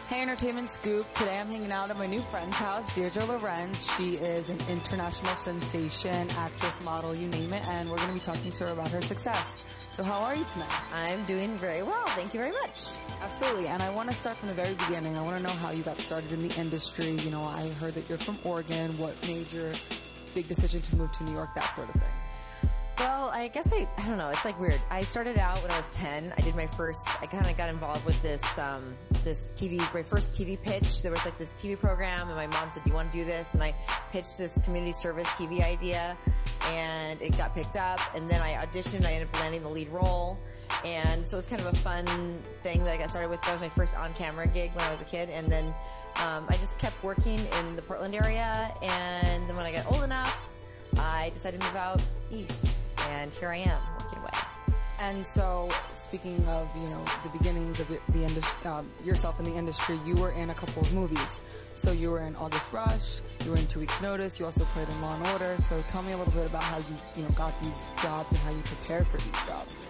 Hey, Entertainment Scoop. Today I'm hanging out at my new friend's house, Deirdre Lorenz. She is an international sensation, actress, model, you name it, and we're going to be talking to her about her success. So how are you tonight? I'm doing very well. Thank you very much. Absolutely. And I want to start from the very beginning. I want to know how you got started in the industry. You know, I heard that you're from Oregon. What made your big decision to move to New York, that sort of thing? Well, I guess I don't know. It's like weird. I started out when I was 10. I kind of got involved with this my first TV pitch. There was like this TV program and my mom said, do you want to do this? And I pitched this community service TV idea and it got picked up. And then I auditioned. I ended up landing the lead role. And so it was kind of a fun thing that I got started with. That was my first on-camera gig when I was a kid. And then I just kept working in the Portland area. And then when I got old enough, I decided to move out east. And here I am, working away. And so, speaking of, you know, the beginnings of the industry, yourself in the industry, you were in a couple of movies. So you were in August Rush, you were in 2 Weeks Notice, you also played in Law and Order. So tell me a little bit about how you got these jobs and how you prepared for these jobs.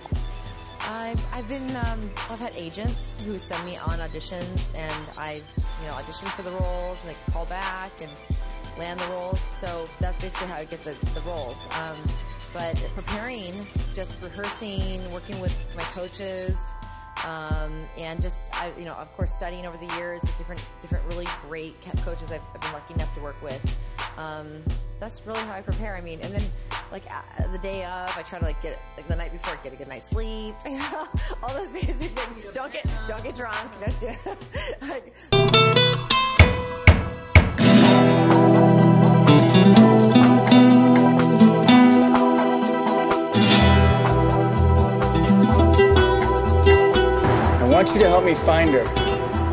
I've had agents who send me on auditions, and I've auditioned for the roles, and they call back and land the roles. So that's basically how I get the roles. But preparing, just rehearsing, working with my coaches, and just, of course, studying over the years with different really great coaches I've been lucky enough to work with. That's really how I prepare. I mean, and then, like, the day of, I try to, get the night before, get a good night's sleep. All those basic things. Don't get drunk. I want you to help me find her.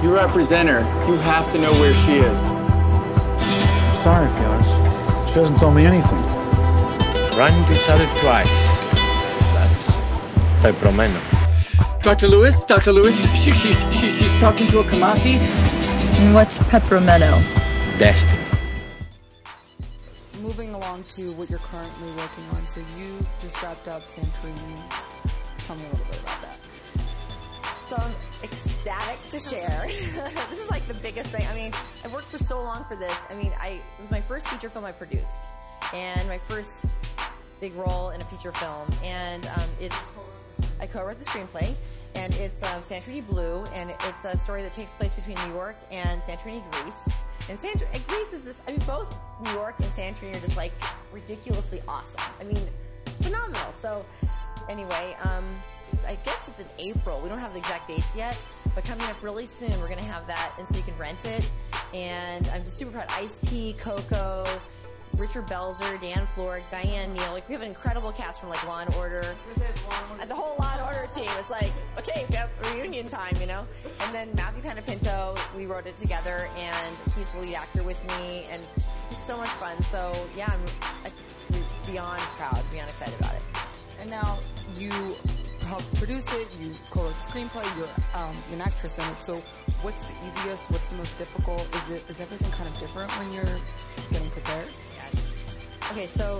You represent her. You have to know where she is. I'm sorry, Felix. She hasn't told me anything. Run into each other twice. That's Pepromeno. Dr. Lewis, she's talking to a Kamathi. What's Pepromeno? Destiny. Moving along to what you're currently working on. So you just wrapped up Santorini. Tell me a little bit about that. So I'm ecstatic to share. This is like the biggest thing. I mean, I've worked for so long for this. I mean, it was my first feature film I produced, and my first big role in a feature film. And I co-wrote the screenplay, and it's Santorini Blue, and it's a story that takes place between New York and Santorini, Greece. And Greece is just, both New York and Santorini are just like ridiculously awesome. I mean, it's phenomenal. So anyway, I guess it's in April. We don't have the exact dates yet, but coming up really soon, we're going to have that, and so you can rent it. And I'm just super proud. Ice-T, Coco, Richard Belzer, Dann Florek, Diane Neal. Like, we have an incredible cast from, Law and Order. The whole Law and Order team. It's like, okay, we have reunion time, And then Matthew Panepinto, we wrote it together, and he's the lead actor with me, and just so much fun. So, yeah, I'm beyond proud, beyond excited about it. And now you helped produce it, you co-wrote the screenplay, you're an actress in it. So what's the easiest, what's the most difficult? Is everything kind of different when you're getting prepared? Yeah. Okay, so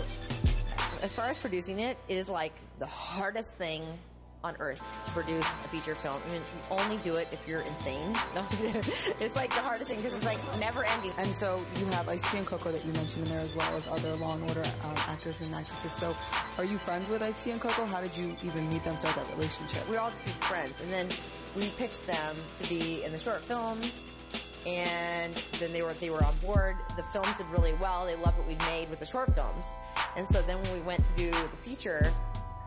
as far as producing it, it is like the hardest thing on earth to produce a feature film. I mean, you only do it if you're insane. It's like the hardest thing because it's like never ending. And so you have Ice-T and Coco that you mentioned in there, as well as other Law and Order actors and actresses. So are you friends with Ice-T and Coco? How did you even meet them, start that relationship? We all just became friends, and then we pitched them to be in the short films, and then they were on board. The films did really well. They loved what we made with the short films, and so then when we went to do the feature,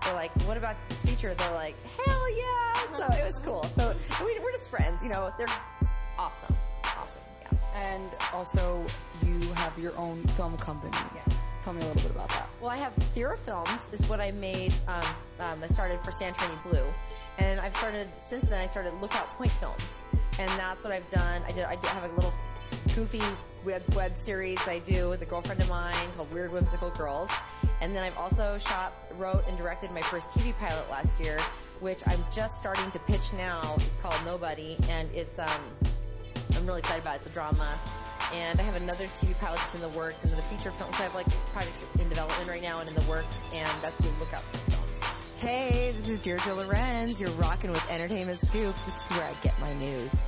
they're like, what about this feature? They're like, hell yeah! So it was cool. So we're just friends, They're awesome. Awesome, yeah. And also, you have your own film company. Yeah. Tell me a little bit about that. Well, I have Thira Films is what I made. I started for Santorini Blue. And since then I started Lookout Point Films. And that's what I've done. I have a little goofy web series I do with a girlfriend of mine called Weird Whimsical Girls. And then I've also wrote and directed my first TV pilot last year, which I'm just starting to pitch now. It's called Nobody, and it's I'm really excited about it. It's a drama. And I have another TV pilot that's in the works, and then the feature film. So I have projects in development right now and in the works, and that's what Lookout for Films. Hey, this is Deirdre Lorenz. You're rocking with Entertainment Scoop. This is where I get my news.